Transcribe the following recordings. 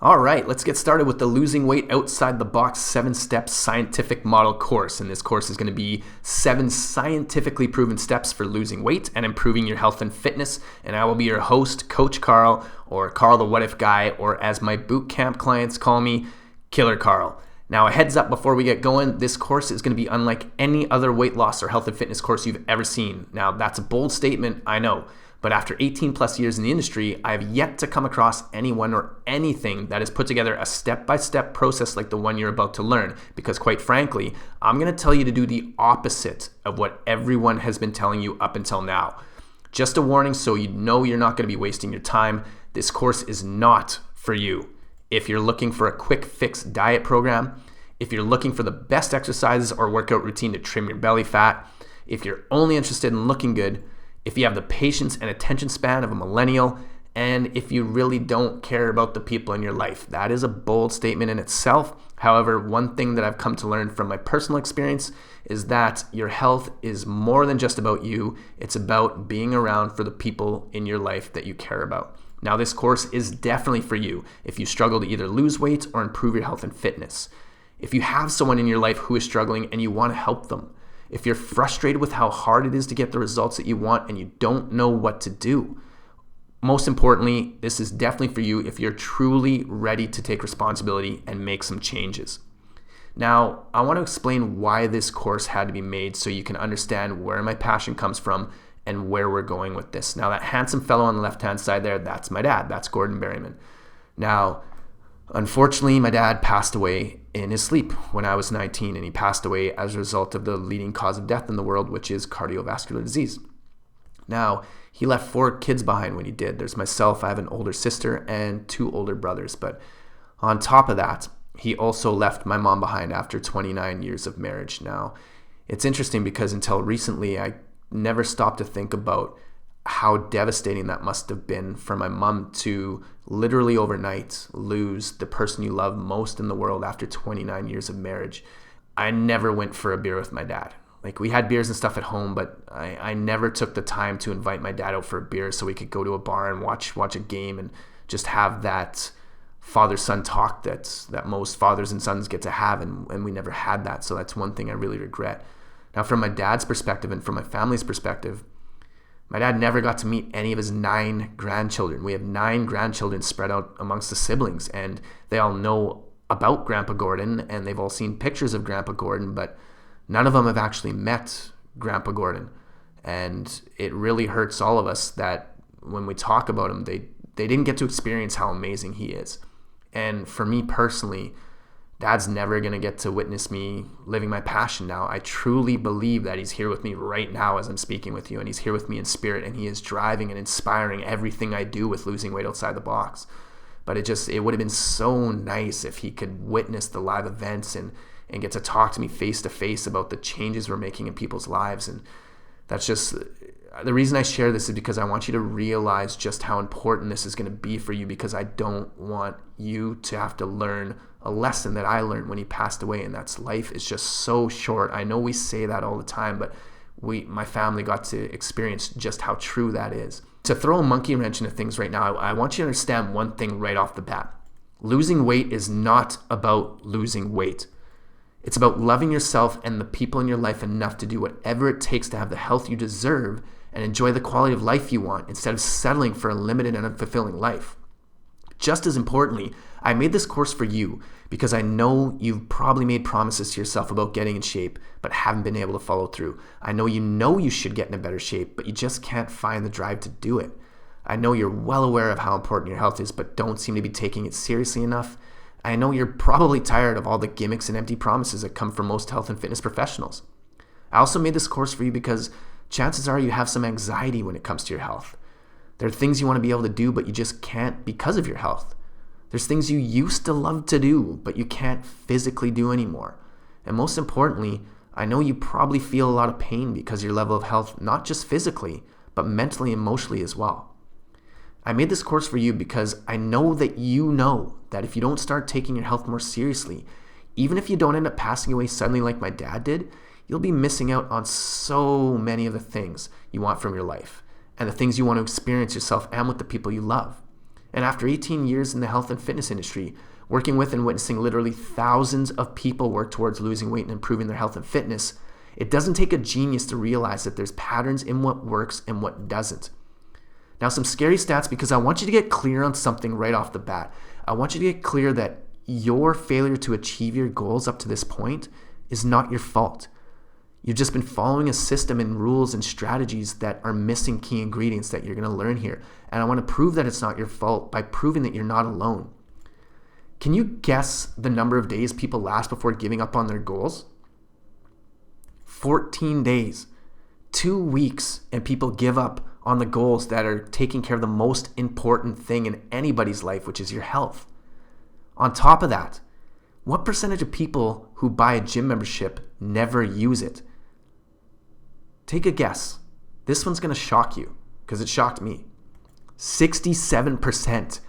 All right, let's get started with the Losing Weight Outside the Box 7-Step Scientific Model course. And this course is going to be 7 scientifically proven steps for losing weight and improving your health and fitness. And I will be your host, Coach Carl, or Carl the What If Guy, or as my boot camp clients call me, Killer Carl. Now, a heads up before we get going, this course is going to be unlike any other weight loss or health and fitness course you've ever seen. Now, that's a bold statement, I know. But after 18 plus years in the industry, I have yet to come across anyone or anything that has put together a step-by-step process like the one you're about to learn. Because quite frankly, I'm going to tell you to do the opposite of what everyone has been telling you up until now. Just a warning so you know you're not going to be wasting your time. This course is not for you. If you're looking for a quick fix diet program, if you're looking for the best exercises or workout routine to trim your belly fat, if you're only interested in looking good, if you have the patience and attention span of a millennial, and if you really don't care about the people in your life. That is a bold statement in itself. However, one thing that I've come to learn from my personal experience is that your health is more than just about you. It's about being around for the people in your life that you care about. Now, this course is definitely for you if you struggle to either lose weight or improve your health and fitness. If you have someone in your life who is struggling and you want to help them. If you're frustrated with how hard it is to get the results that you want and you don't know what to do. Most importantly, this is definitely for you if you're truly ready to take responsibility and make some changes. Now, I want to explain why this course had to be made so you can understand where my passion comes from and where we're going with this. Now, that handsome fellow on the left-hand side there, that's my dad. That's Gordon Berryman. Now, unfortunately, my dad passed away in his sleep when I was 19, and he passed away as a result of the leading cause of death in the world, which is cardiovascular disease. Now, he left 4 kids behind when he did. There's myself, I have an older sister, and 2 older brothers. But on top of that, he also left my mom behind after 29 years of marriage. Now, it's interesting because until recently, I never stopped to think about how devastating that must have been for my mom to literally overnight lose the person you love most in the world after 29 years of marriage. I never went for a beer with my dad. Like, we had beers and stuff at home, but I never took the time to invite my dad out for a beer so we could go to a bar and watch a game and just have that father-son talk that most fathers and sons get to have, and we never had that. So that's one thing I really regret. Now, from my dad's perspective and from my family's perspective, my dad never got to meet any of his 9 grandchildren. We have 9 grandchildren spread out amongst the siblings, and they all know about Grandpa Gordon, and they've all seen pictures of Grandpa Gordon, but none of them have actually met Grandpa Gordon. And it really hurts all of us that when we talk about him, they didn't get to experience how amazing he is. And for me personally, Dad's never going to get to witness me living my passion now. I truly believe that he's here with me right now as I'm speaking with you, and he's here with me in spirit, and he is driving and inspiring everything I do with losing weight outside the box. But it would have been so nice if he could witness the live events and get to talk to me face to face about the changes we're making in people's lives. And that's just the reason I share this, is because I want you to realize just how important this is going to be for you, because I don't want you to have to learn a lesson that I learned when he passed away, and that's life is just so short. I know we say that all the time, but my family got to experience just how true that is. To throw a monkey wrench into things right now, I want you to understand one thing right off the bat. Losing weight is not about losing weight. It's about loving yourself and the people in your life enough to do whatever it takes to have the health you deserve and enjoy the quality of life you want, instead of settling for a limited and unfulfilling life. Just as importantly, I made this course for you because I know you've probably made promises to yourself about getting in shape, but haven't been able to follow through. I know you should get in a better shape, but you just can't find the drive to do it. I know you're well aware of how important your health is, but don't seem to be taking it seriously enough. I know you're probably tired of all the gimmicks and empty promises that come from most health and fitness professionals. I also made this course for you because chances are you have some anxiety when it comes to your health. There are things you want to be able to do, but you just can't because of your health. There's things you used to love to do, but you can't physically do anymore. And most importantly, I know you probably feel a lot of pain because your level of health, not just physically, but mentally and emotionally as well. I made this course for you because I know that you know that if you don't start taking your health more seriously, even if you don't end up passing away suddenly like my dad did, you'll be missing out on so many of the things you want from your life and the things you want to experience yourself and with the people you love. And after 18 years in the health and fitness industry, working with and witnessing literally thousands of people work towards losing weight and improving their health and fitness, it doesn't take a genius to realize that there's patterns in what works and what doesn't. Now, some scary stats, because I want you to get clear on something right off the bat. I want you to get clear that your failure to achieve your goals up to this point is not your fault. You've just been following a system and rules and strategies that are missing key ingredients that you're going to learn here. And I want to prove that it's not your fault by proving that you're not alone. Can you guess the number of days people last before giving up on their goals? 14 days, 2 weeks, and people give up on the goals that are taking care of the most important thing in anybody's life, which is your health. On top of that, what percentage of people who buy a gym membership never use it? Take a guess. This one's going to shock you because it shocked me. 67%.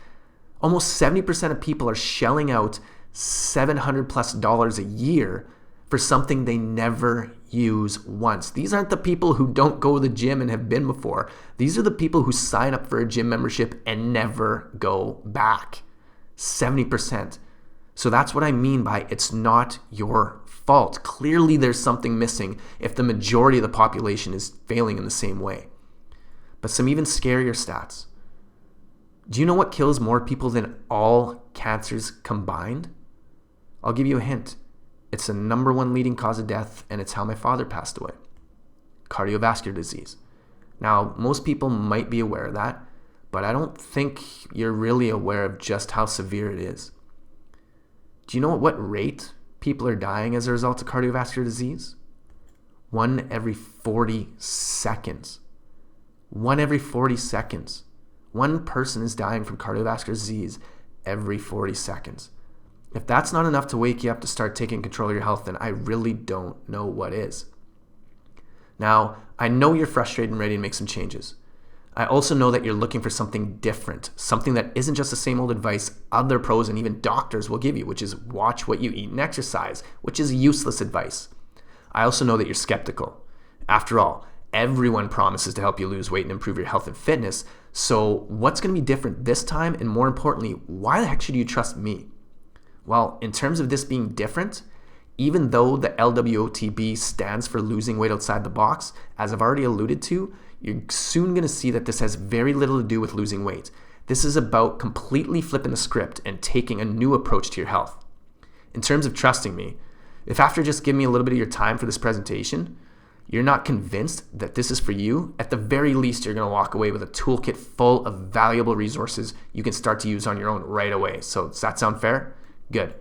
Almost 70% of people are shelling out $700+ a year for something they never use once. These aren't the people who don't go to the gym and have been before. These are the people who sign up for a gym membership and never go back. 70%. So that's what I mean by it's not your fault. Clearly there's something missing if the majority of the population is failing in the same way. But some even scarier stats. Do you know what kills more people than all cancers combined? I'll give you a hint. It's the number one leading cause of death, and it's how my father passed away. Cardiovascular disease. Now, most people might be aware of that, but I don't think you're really aware of just how severe it is. Do you know at what rate people are dying as a result of cardiovascular disease? 1 every 40 seconds. 1 every 40 seconds. One person is dying from cardiovascular disease every 40 seconds. If that's not enough to wake you up to start taking control of your health, then I really don't know what is. Now, I know you're frustrated and ready to make some changes. I also know that you're looking for something different, something that isn't just the same old advice other pros and even doctors will give you, which is watch what you eat and exercise, which is useless advice. I also know that you're skeptical. After all, everyone promises to help you lose weight and improve your health and fitness. So what's going to be different this time? And more importantly, why the heck should you trust me? Well, in terms of this being different, even though the LWoTB stands for losing weight outside the box, as I've already alluded to, you're soon going to see that this has very little to do with losing weight. This is about completely flipping the script and taking a new approach to your health. In terms of trusting me, if after just giving me a little bit of your time for this presentation, you're not convinced that this is for you, at the very least, you're going to walk away with a toolkit full of valuable resources you can start to use on your own right away. So does that sound fair? Good.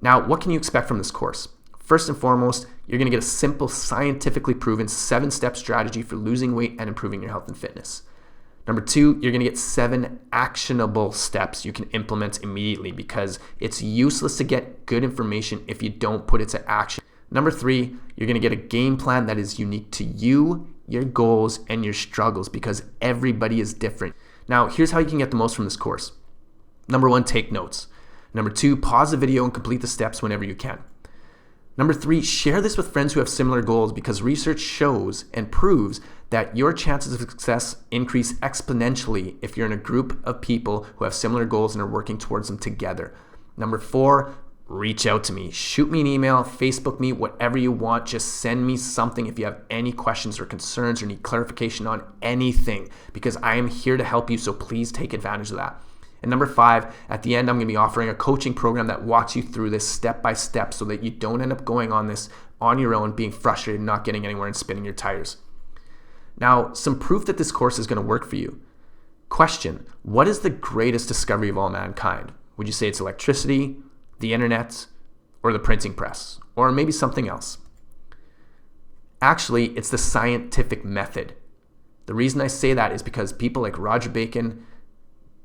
Now, what can you expect from this course? First and foremost, you're going to get a simple, scientifically proven 7-step strategy for losing weight and improving your health and fitness. Number 2, you're going to get 7 actionable steps you can implement immediately because it's useless to get good information if you don't put it to action. Number 3, you're going to get a game plan that is unique to you, your goals, and your struggles because everybody is different. Now, here's how you can get the most from this course. Number 1, take notes. Number 2, pause the video and complete the steps whenever you can. Number 3, share this with friends who have similar goals because research shows and proves that your chances of success increase exponentially if you're in a group of people who have similar goals and are working towards them together. Number 4, reach out to me. Shoot me an email, Facebook me, whatever you want. Just send me something if you have any questions or concerns or need clarification on anything because I am here to help you, so please take advantage of that. And number 5, at the end, I'm going to be offering a coaching program that walks you through this step by step so that you don't end up going on this on your own, being frustrated, not getting anywhere, and spinning your tires. Now, some proof that this course is going to work for you. Question: what is the greatest discovery of all mankind? Would you say it's electricity, the internet, or the printing press, or maybe something else? Actually, it's the scientific method. The reason I say that is because people like Roger Bacon,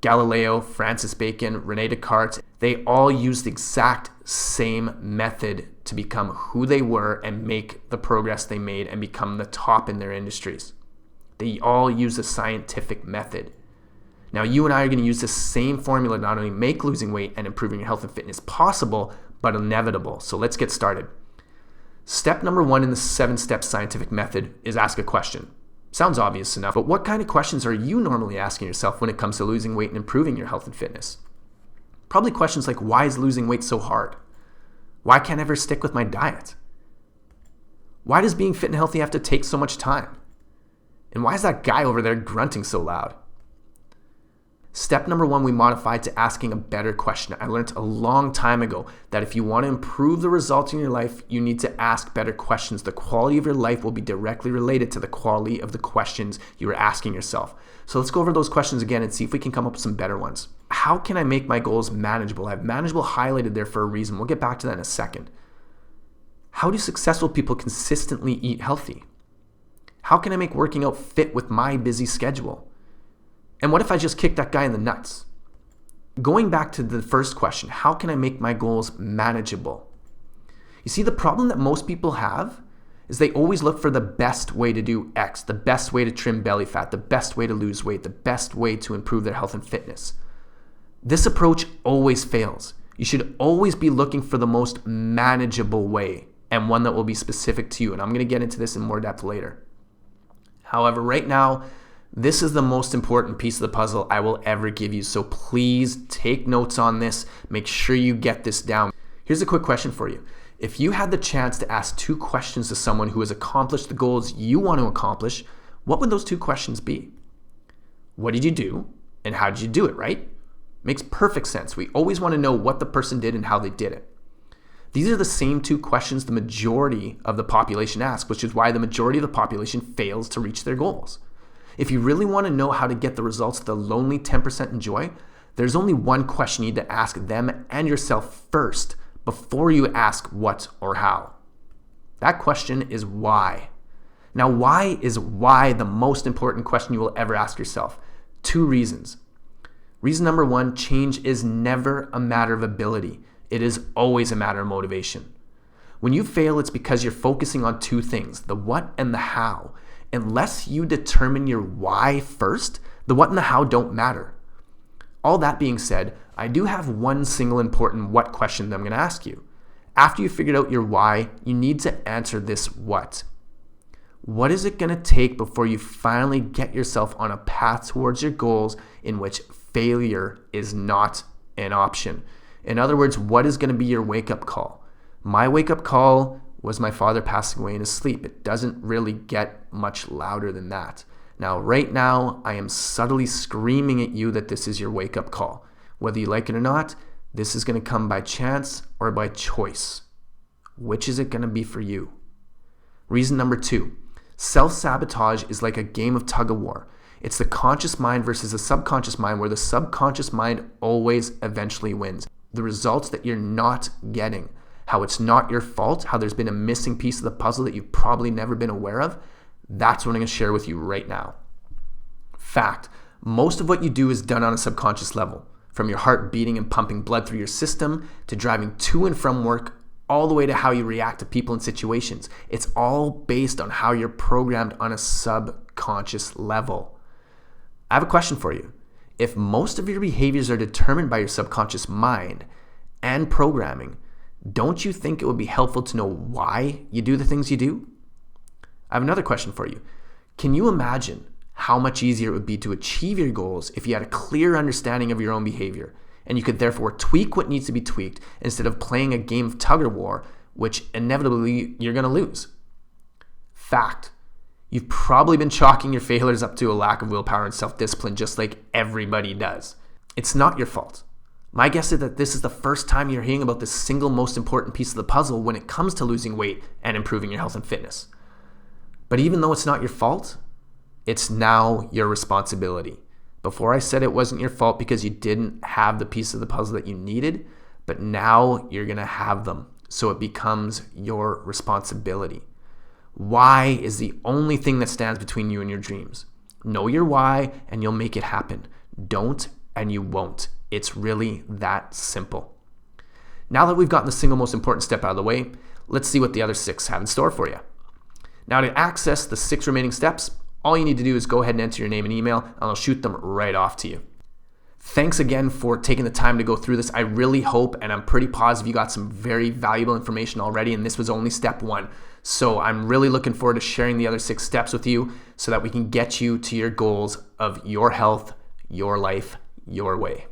Galileo, Francis Bacon, Rene Descartes, they all used the exact same method to become who they were and make the progress they made and become the top in their industries. They all use the scientific method. Now, you and I are going to use the same formula to not only make losing weight and improving your health and fitness possible, but inevitable. So let's get started. Step number 1 in the 7-step scientific method is ask a question. Sounds obvious enough, but what kind of questions are you normally asking yourself when it comes to losing weight and improving your health and fitness? Probably questions like, why is losing weight so hard? Why can't I ever stick with my diet? Why does being fit and healthy have to take so much time? And why is that guy over there grunting so loud? Step number 1, we modified to asking a better question. I learned a long time ago that if you want to improve the results in your life, you need to ask better questions. The quality of your life will be directly related to the quality of the questions you are asking yourself. So let's go over those questions again and see if we can come up with some better ones. How can I make my goals manageable? I have manageable highlighted there for a reason. We'll get back to that in a second. How do successful people consistently eat healthy? How can I make working out fit with my busy schedule? And what if I just kick that guy in the nuts? Going back to the first question, how can I make my goals manageable? You see, the problem that most people have is they always look for the best way to do X, the best way to trim belly fat, the best way to lose weight, the best way to improve their health and fitness. This approach always fails. You should always be looking for the most manageable way and one that will be specific to you. And I'm going to get into this in more depth later. However, right now, this is the most important piece of the puzzle I will ever give you. So please take notes on this. Make sure you get this down. Here's a quick question for you. If you had the chance to ask 2 questions to someone who has accomplished the goals you want to accomplish, what would those 2 questions be? What did you do? And how did you do it, right? Makes perfect sense. We always want to know what the person did and how they did it. These are the same 2 questions the majority of the population asks, which is why the majority of the population fails to reach their goals. If you really want to know how to get the results the lonely 10% enjoy, there's only one question you need to ask them and yourself first before you ask what or how. That question is why. Now, why is the most important question you will ever ask yourself? 2 reasons. Reason number 1, change is never a matter of ability. It is always a matter of motivation. When you fail, it's because you're focusing on 2 things, the what and the how. Unless you determine your why first, the what and the how don't matter. All that being said, I do have one single important what question that I'm going to ask you. After you figured out your why, you need to answer this what. What is it going to take before you finally get yourself on a path towards your goals in which failure is not an option? In other words, what is going to be your wake-up call? My wake-up call was my father passing away in his sleep. It doesn't really get much louder than that. Now, right now, I am subtly screaming at you that this is your wake-up call. Whether you like it or not, this is going to come by chance or by choice. Which is it going to be for you? Reason number 2, self-sabotage is like a game of tug-of-war. It's the conscious mind versus the subconscious mind, where the subconscious mind always eventually wins. The results that you're not getting, how it's not your fault, how there's been a missing piece of the puzzle that you've probably never been aware of, that's what I'm going to share with you right now. Fact, most of what you do is done on a subconscious level. From your heart beating and pumping blood through your system, to driving to and from work, all the way to how you react to people and situations. It's all based on how you're programmed on a subconscious level. I have a question for you. If most of your behaviors are determined by your subconscious mind and programming, don't you think it would be helpful to know why you do the things you do? I have another question for you. Can you imagine how much easier it would be to achieve your goals if you had a clear understanding of your own behavior, and you could therefore tweak what needs to be tweaked instead of playing a game of tug-of-war, which inevitably you're going to lose? Fact. You've probably been chalking your failures up to a lack of willpower and self-discipline, just like everybody does. It's not your fault. My guess is that this is the first time you're hearing about the single most important piece of the puzzle when it comes to losing weight and improving your health and fitness. But even though it's not your fault, it's now your responsibility. Before I said it wasn't your fault because you didn't have the piece of the puzzle that you needed, but now you're going to have them. So it becomes your responsibility. Why is the only thing that stands between you and your dreams. Know your why and you'll make it happen. Don't and you won't. It's really that simple. Now that we've gotten the single most important step out of the way, let's see what the other 6 have in store for you. Now, to access the 6 remaining steps, all you need to do is go ahead and enter your name and email, and I'll shoot them right off to you. Thanks again for taking the time to go through this. I really hope, and I'm pretty positive you got some very valuable information already, and this was only step 1. So I'm really looking forward to sharing the other 6 steps with you so that we can get you to your goals of your health, your life, your way.